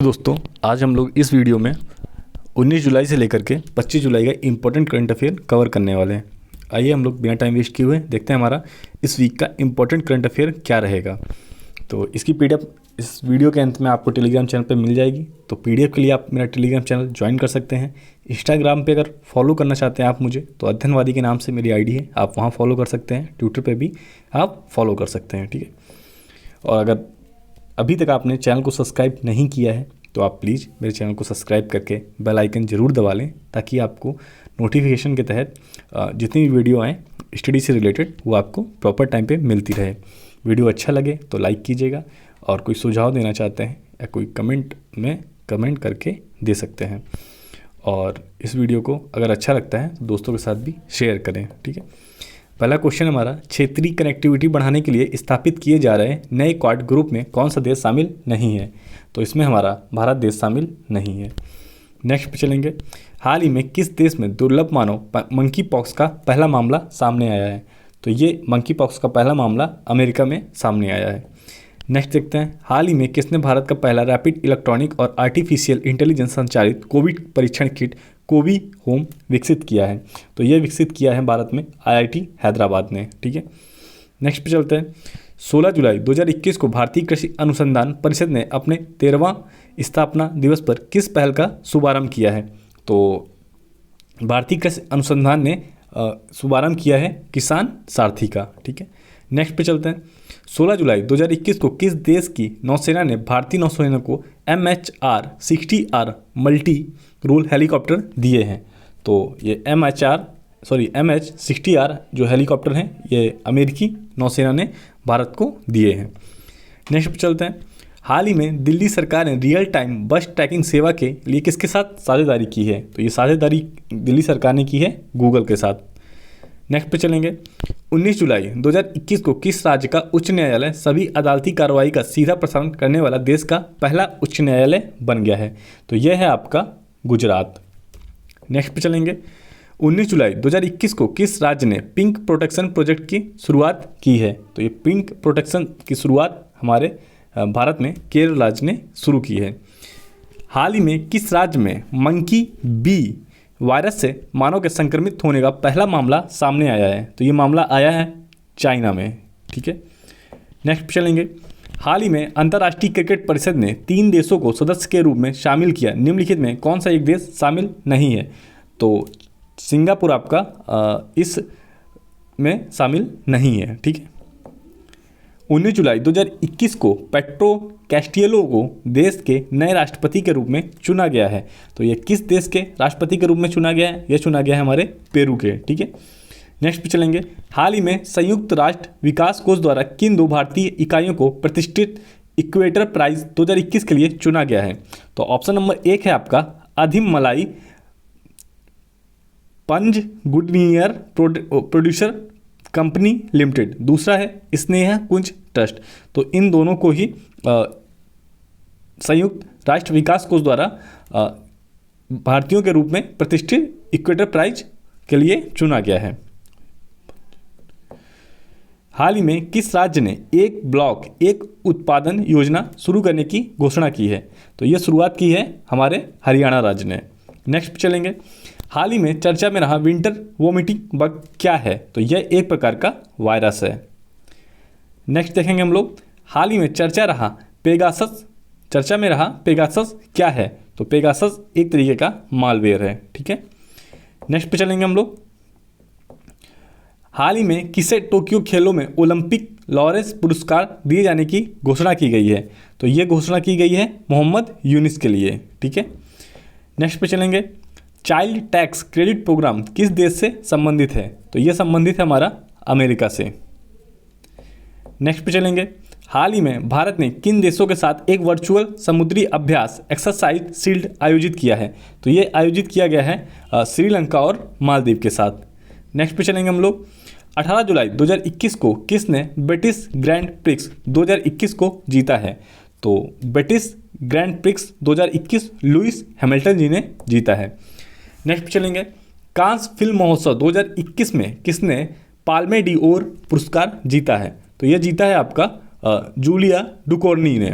दोस्तों, आज हम लोग इस वीडियो में 19 जुलाई से लेकर के 25 जुलाई का इम्पोर्टेंट करंट अफेयर कवर करने वाले हैं। आइए हम लोग बिना टाइम वेस्ट किए हुए देखते हैं हमारा इस वीक का इम्पोर्टेंट करंट अफेयर क्या रहेगा। तो इसकी पीडीएफ इस वीडियो के अंत में आपको टेलीग्राम चैनल पर मिल जाएगी। तो पीडीएफ के लिए आप मेरा टेलीग्राम चैनल ज्वाइन कर सकते हैं। इंस्टाग्राम पे अगर फॉलो करना चाहते हैं आप मुझे, तो अध्ययनवादी के नाम से मेरी आईडी है, आप वहाँ फॉलो कर सकते हैं। ट्विटर पे भी आप फॉलो कर सकते हैं, ठीक है। और अगर अभी तक आपने चैनल को सब्सक्राइब नहीं किया है तो आप प्लीज़ मेरे चैनल को सब्सक्राइब करके बेल आइकन ज़रूर दबा लें, ताकि आपको नोटिफिकेशन के तहत जितनी भी वीडियो आएँ स्टडी से रिलेटेड वो आपको प्रॉपर टाइम पे मिलती रहे। वीडियो अच्छा लगे तो लाइक कीजिएगा, और कोई सुझाव देना चाहते हैं या कोई कमेंट में कमेंट करके दे सकते हैं। और इस वीडियो को अगर अच्छा लगता है तो दोस्तों के साथ भी शेयर करें, ठीक है। पहला क्वेश्चन हमारा, क्षेत्रीय कनेक्टिविटी बढ़ाने के लिए स्थापित किए जा रहे नए क्वाड ग्रुप में कौन सा देश शामिल नहीं है? तो इसमें हमारा भारत देश शामिल नहीं है। नेक्स्ट पे चलेंगे, हाल ही में किस देश में दुर्लभ मानव मंकी पॉक्स का पहला मामला सामने आया है? तो ये मंकी पॉक्स का पहला मामला अमेरिका में सामने आया है। नेक्स्ट देखते हैं, हाल ही में किसने भारत का पहला रैपिड इलेक्ट्रॉनिक और आर्टिफिशियल इंटेलिजेंस संचालित कोविड परीक्षण किट कोवी होम विकसित किया है? तो ये विकसित किया है भारत में आईआईटी हैदराबाद ने, ठीक है। नेक्स्ट पे चलते हैं, 16 जुलाई 2021 को भारतीय कृषि अनुसंधान परिषद ने अपने 13वां स्थापना दिवस पर किस पहल का शुभारंभ किया है? तो भारतीय कृषि अनुसंधान ने शुभारंभ किया है किसान सारथी का, ठीक है। नेक्स्ट पे चलते हैं, 16 जुलाई 2021 को किस देश की नौसेना ने भारतीय नौसेना को MH-60R मल्टी रोल हेलीकॉप्टर दिए हैं? तो ये MH-60R जो हेलीकॉप्टर हैं ये अमेरिकी नौसेना ने भारत को दिए हैं। नेक्स्ट पे चलते हैं, हाल ही में दिल्ली सरकार ने रियल टाइम बस ट्रैकिंग सेवा के लिए किसके साथ साझेदारी की है? तो ये साझेदारी दिल्ली सरकार ने की है गूगल के साथ। नेक्स्ट पे चलेंगे, 19 जुलाई 2021 को किस राज्य का उच्च न्यायालय सभी अदालती कार्रवाई का सीधा प्रसारण करने वाला देश का पहला उच्च न्यायालय बन गया है? तो यह है आपका गुजरात। नेक्स्ट पे चलेंगे, 19 जुलाई 2021 को किस राज्य ने पिंक प्रोटेक्शन प्रोजेक्ट की शुरुआत की है? तो ये पिंक प्रोटेक्शन की शुरुआत हमारे भारत में केरल राज्य ने शुरू की है। हाल ही में किस राज्य में मंकी बी वायरस से मानव के संक्रमित होने का पहला मामला सामने आया है? तो ये मामला आया है चाइना में, ठीक है। नेक्स्ट चलेंगे, हाल ही में अंतर्राष्ट्रीय क्रिकेट परिषद ने 3 देशों को सदस्य के रूप में शामिल किया, निम्नलिखित में कौन सा एक देश शामिल नहीं है? तो सिंगापुर आपका इस में शामिल नहीं है, ठीक है। 19 जुलाई 2021 को पेट्रो कैस्टियलो को देश के नए राष्ट्रपति के रूप में चुना गया है। तो ये किस देश के राष्ट्रपति के रूप में चुना गया है? ये चुना गया है हमारे पेरू के, ठीक है। नेक्स्ट पे चलेंगे, हाल ही में संयुक्त राष्ट्र विकास कोष द्वारा किन 2 भारतीय इकाइयों को प्रतिष्ठित इक्वेटर प्राइज 2021 के लिए चुना गया है? तो ऑप्शन नंबर 1 है आपका अधिम मलाई पंज गुडनियर प्रोड्यूसर कंपनी लिमिटेड, दूसरा है स्नेहा कुंज ट्रस्ट। तो इन दोनों को ही संयुक्त राष्ट्र विकास कोष द्वारा भारतीयों के रूप में प्रतिष्ठित इक्वेटर प्राइज के लिए चुना गया है। हाल ही में किस राज्य ने एक ब्लॉक एक उत्पादन योजना शुरू करने की घोषणा की है? तो यह शुरुआत की है हमारे हरियाणा राज्य ने। नेक्स्ट चलेंगे, हाल ही में चर्चा में रहा विंटर वोमिटिंग बग क्या है? तो यह एक प्रकार का वायरस है। नेक्स्ट देखेंगे हम लोग, हाल ही में चर्चा में रहा पेगासस क्या है? तो पेगासस एक तरीके का मालवेयर है, ठीक है। नेक्स्ट पे चलेंगे हम लोग, हाल ही में किसे टोक्यो खेलों में ओलंपिक लॉरेंस पुरस्कार दिए जाने की घोषणा की गई है? तो ये घोषणा की गई है मोहम्मद यूनिस के लिए, ठीक है। नेक्स्ट पे चलेंगे, चाइल्ड टैक्स क्रेडिट प्रोग्राम किस देश से संबंधित है? तो ये संबंधित है हमारा अमेरिका से। नेक्स्ट पे चलेंगे, हाल ही में भारत ने किन देशों के साथ एक वर्चुअल समुद्री अभ्यास एक्सरसाइज शील्ड आयोजित किया है? तो ये आयोजित किया गया है श्रीलंका और मालदीव के साथ। नेक्स्ट पे चलेंगे हम लोग, 18 जुलाई 2021 को किसने ब्रिटिश ग्रैंड प्रिक्स 2021 को जीता है? तो British Grand Prix 2021 Lewis Hamilton ji ने जीता है। नेक्स्ट चलेंगे, कांस फिल्म महोत्सव 2021 में किसने पाल्मे डी ओर पुरस्कार जीता है? तो यह जीता है आपका जूलिया डुकोर्नी ने।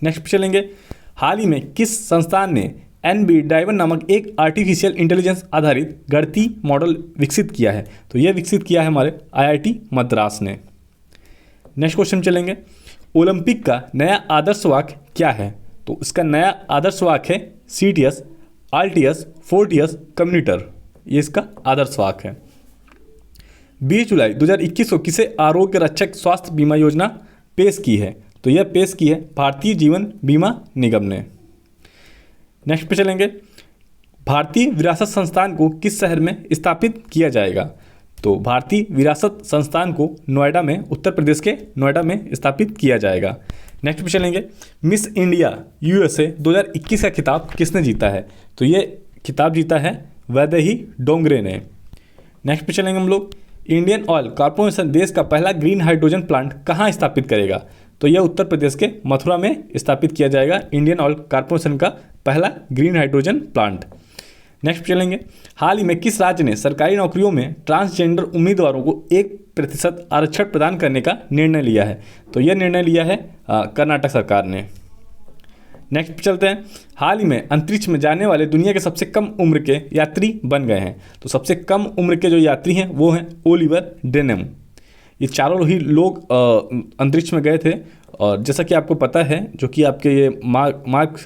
नेक्स्ट चलेंगे, हाल ही में किस संस्थान ने NB ड्राइवर नामक एक आर्टिफिशियल इंटेलिजेंस आधारित गणितीय मॉडल विकसित किया है? तो यह विकसित किया है हमारे IIT मद्रास ने। नेक्स्ट क्वेश्चन चलेंगे, ओलंपिक का नया आदर्श वाक्य क्या है? तो इसका नया आदर्श वाक्य है CTS, RTS, FORTIS, कम्यूटर। ये इसका आदर्श वाक्य है। 20 जुलाई 2021 को किसे आरोग्य रक्षक स्वास्थ्य बीमा योजना पेश की है? तो यह पेश की है भारतीय जीवन बीमा निगम ने। नेक्स्ट पे चलेंगे, भारतीय विरासत संस्थान को किस शहर में स्थापित किया जाएगा? तो भारतीय विरासत संस्थान को नोएडा में, उत्तर प्रदेश के नोएडा में स्थापित किया जाएगा। नेक्स्ट पे चलेंगे, मिस इंडिया USA 2021 का खिताब किसने जीता है? तो ये खिताब जीता है वैदेही डोंगरे ने। नेक्स्ट पे चलेंगे हम लोग, इंडियन ऑयल कॉर्पोरेशन देश का पहला ग्रीन हाइड्रोजन प्लांट कहाँ स्थापित करेगा? तो यह उत्तर प्रदेश के मथुरा में स्थापित किया जाएगा इंडियन ऑयल कॉर्पोरेशन का पहला ग्रीन हाइड्रोजन प्लांट। नेक्स्ट चलेंगे, हाल ही में किस राज्य ने सरकारी नौकरियों में ट्रांसजेंडर उम्मीदवारों को 1% आरक्षण प्रदान करने का निर्णय लिया है? तो यह निर्णय लिया है कर्नाटक सरकार ने। नेक्स्ट चलते हैं, हाल ही में अंतरिक्ष में जाने वाले दुनिया के सबसे कम उम्र के यात्री बन गए हैं। तो सबसे कम उम्र के जो यात्री हैं वो हैं ओलिवर डेनम। ये चारों ही लोग अंतरिक्ष में गए थे, और जैसा कि आपको पता है, जो कि आपके ये मार्क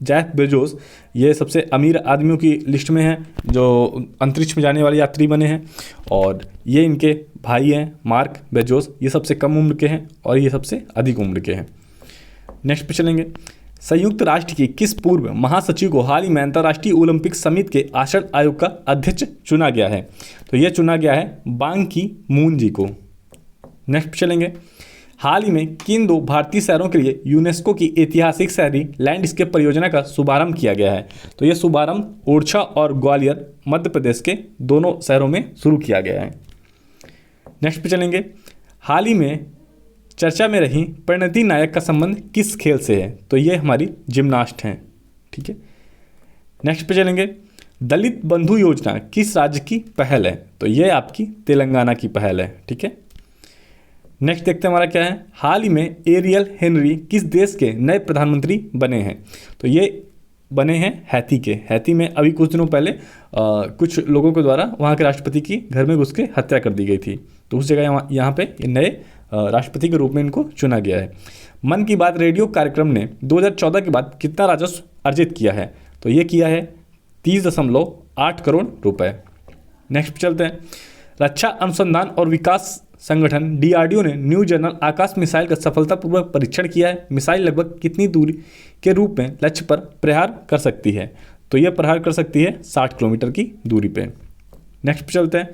जेफ बेजोस ये सबसे अमीर आदमियों की लिस्ट में हैं जो अंतरिक्ष में जाने वाले यात्री बने हैं, और ये इनके भाई हैं मार्क बेजोस। ये सबसे कम उम्र के हैं और ये सबसे अधिक उम्र के हैं। नेक्स्ट पे चलेंगे, संयुक्त राष्ट्र की किस पूर्व महासचिव को हाल ही में अंतर्राष्ट्रीय ओलंपिक समिति के आचरण आयोग का अध्यक्ष चुना गया है? तो यह चुना गया है बांग की मून जी को। नेक्स्ट चलेंगे, हाल ही में किन दो भारतीय शहरों के लिए यूनेस्को की ऐतिहासिक शहरी लैंडस्केप परियोजना का शुभारंभ किया गया है? तो यह शुभारंभ ओरछा और ग्वालियर मध्य प्रदेश के दोनों शहरों में शुरू किया गया है। नेक्स्ट पे चलेंगे, हाल ही में चर्चा में रही परिणति नायक का संबंध किस खेल से है? तो ये हमारी जिम्नास्ट हैं। ठीक है। नेक्स्ट पे चलेंगे, दलित बंधु योजना किस राज्य की पहल है? तो ये आपकी तेलंगाना की पहल है। ठीक है। नेक्स्ट देखते हैं हमारा क्या है, हाल ही में एरियल हेनरी किस देश के नए प्रधानमंत्री बने हैं? तो ये बने हैं हैती के। हैती में अभी कुछ दिनों पहले कुछ लोगों के द्वारा वहाँ के राष्ट्रपति की घर में घुस के हत्या कर दी गई थी, तो उस जगह यहाँ पे नए राष्ट्रपति के रूप में इनको चुना गया है। मन की बात रेडियो कार्यक्रम ने 2014 के बाद कितना राजस्व अर्जित किया है? तो ये किया है 30.8 करोड़ रुपए। नेक्स्ट चलते हैं, रक्षा अनुसंधान और विकास संगठन DRDO ने न्यू जनरल आकाश मिसाइल का सफलतापूर्वक परीक्षण किया है। मिसाइल लगभग कितनी दूरी के रूप में लक्ष्य पर प्रहार कर सकती है? तो यह प्रहार कर सकती है 60 किलोमीटर की दूरी पे। नेक्स्ट पे चलते हैं,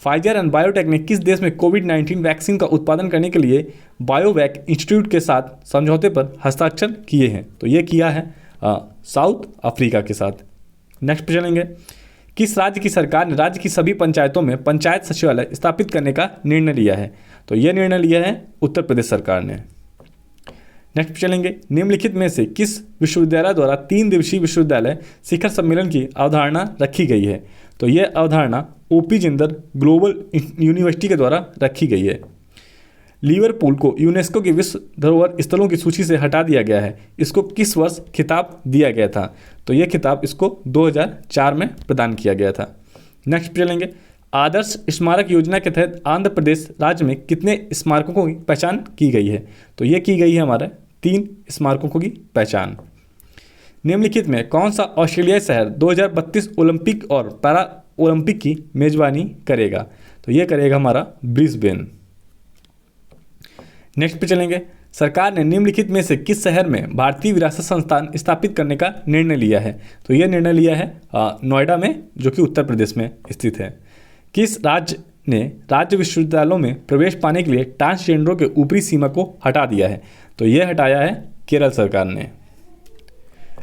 फाइजर एंड बायोटेक ने किस देश में कोविड-19 वैक्सीन का उत्पादन करने के लिए बायोवैक इंस्टीट्यूट के साथ समझौते पर हस्ताक्षर किए हैं? तो ये किया है साउथ अफ्रीका के साथ। नेक्स्ट पे चलेंगे, किस राज्य की सरकार ने राज्य की सभी पंचायतों में पंचायत सचिवालय स्थापित करने का निर्णय लिया है? तो यह निर्णय लिया है उत्तर प्रदेश सरकार ने। नेक्स्ट चलेंगे, निम्नलिखित में से किस विश्वविद्यालय द्वारा 3 दिवसीय विश्वविद्यालय शिखर सम्मेलन की अवधारणा रखी गई है? तो यह अवधारणा OP जिंदल ग्लोबल यूनिवर्सिटी के द्वारा रखी गई है। लिवरपूल को यूनेस्को की विश्व धरोहर स्थलों की सूची से हटा दिया गया है। इसको किस वर्ष खिताब दिया गया था? तो यह खिताब इसको 2004 में प्रदान किया गया था। नेक्स्ट चलेंगे, आदर्श स्मारक योजना के तहत आंध्र प्रदेश राज्य में कितने स्मारकों की पहचान की गई है? तो यह की गई है हमारा 3 स्मारकों की पहचान। निम्नलिखित में कौन सा ऑस्ट्रेलियाई शहर 2032 ओलंपिक और पैरा ओलंपिक की मेजबानी करेगा? तो यह करेगा हमारा ब्रिस्बेन। नेक्स्ट पे चलेंगे, सरकार ने निम्नलिखित में से किस शहर में भारतीय विरासत संस्थान स्थापित करने का निर्णय लिया है? तो यह निर्णय लिया है नोएडा में, जो कि उत्तर प्रदेश में स्थित है। किस राज्य ने राज्य विश्वविद्यालयों में प्रवेश पाने के लिए ट्रांसजेंडरों के ऊपरी सीमा को हटा दिया है? तो यह हटाया है केरल सरकार ने।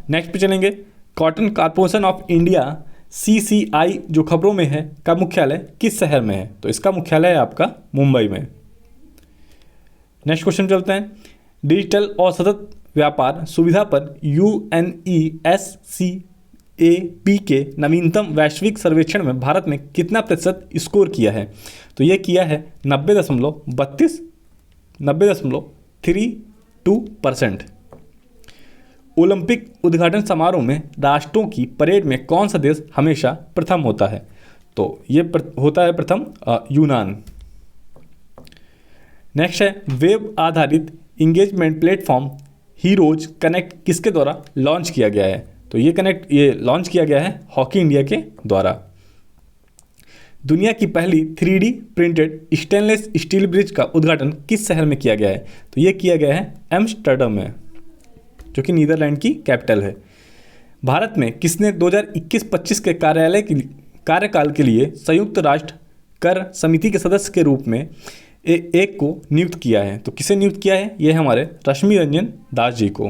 नेक्स्ट पे चलेंगे, cotton corporation of India CCI जो खबरों में है का मुख्यालय किस शहर में है? तो इसका मुख्यालय है आपका मुंबई में। नेक्स्ट क्वेश्चन चलते हैं, डिजिटल और सतत व्यापार सुविधा पर UNESCAP के नवीनतम वैश्विक सर्वेक्षण में भारत में कितना प्रतिशत स्कोर किया है? तो यह किया है 90.32 90.32%। ओलंपिक उद्घाटन समारोह में राष्ट्रों की परेड में कौन सा देश हमेशा प्रथम होता है? तो ये होता है प्रथम यूनान। नेक्स्ट है वेब आधारित इंगेजमेंट प्लेटफॉर्म हीरोज कनेक्ट किसके द्वारा लॉन्च किया गया है? तो ये लॉन्च किया गया है हॉकी इंडिया के द्वारा। दुनिया की पहली 3D printed stainless steel bridge का उद्घाटन किस शहर में किया गया है? तो ये किया गया है एम्स्टर्डम में, जो कि नीदरलैंड की कैपिटल है। भारत में किसने 2021-25 के कार्यकाल के लिए संयुक्त राष्ट्र कर समिति के सदस्य के रूप में एक को नियुक्त किया है? तो किसे नियुक्त किया है? ये हमारे रश्मि रंजन दास जी को।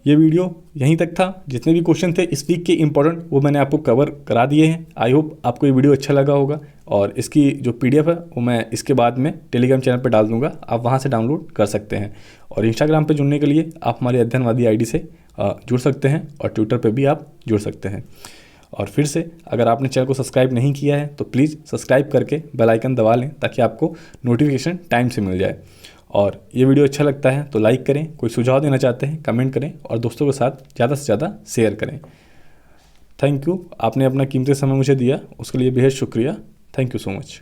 ये वीडियो यहीं तक था। जितने भी क्वेश्चन थे इस वीक के इंपॉर्टेंट वो मैंने आपको कवर करा दिए हैं। आई होप आपको ये वीडियो अच्छा लगा होगा, और इसकी जो PDF है वो मैं इसके बाद में टेलीग्राम चैनल पर डाल दूंगा, आप वहाँ से डाउनलोड कर सकते हैं। और इंस्टाग्राम पे जुड़ने के लिए आप हमारी अध्ययनवादी ID से जुड़ सकते हैं, और ट्विटर पर भी आप जुड़ सकते हैं। और फिर से अगर आपने चैनल को सब्सक्राइब नहीं किया है तो प्लीज़ सब्सक्राइब करके बेल आइकन दबा लें, ताकि आपको नोटिफिकेशन टाइम से मिल जाए। और ये वीडियो अच्छा लगता है तो लाइक करें, कोई सुझाव देना चाहते हैं कमेंट करें, और दोस्तों के साथ ज़्यादा से ज़्यादा शेयर करें। थैंक यू, आपने अपना कीमती समय मुझे दिया, उसके लिए बेहद शुक्रिया। Thank you so much.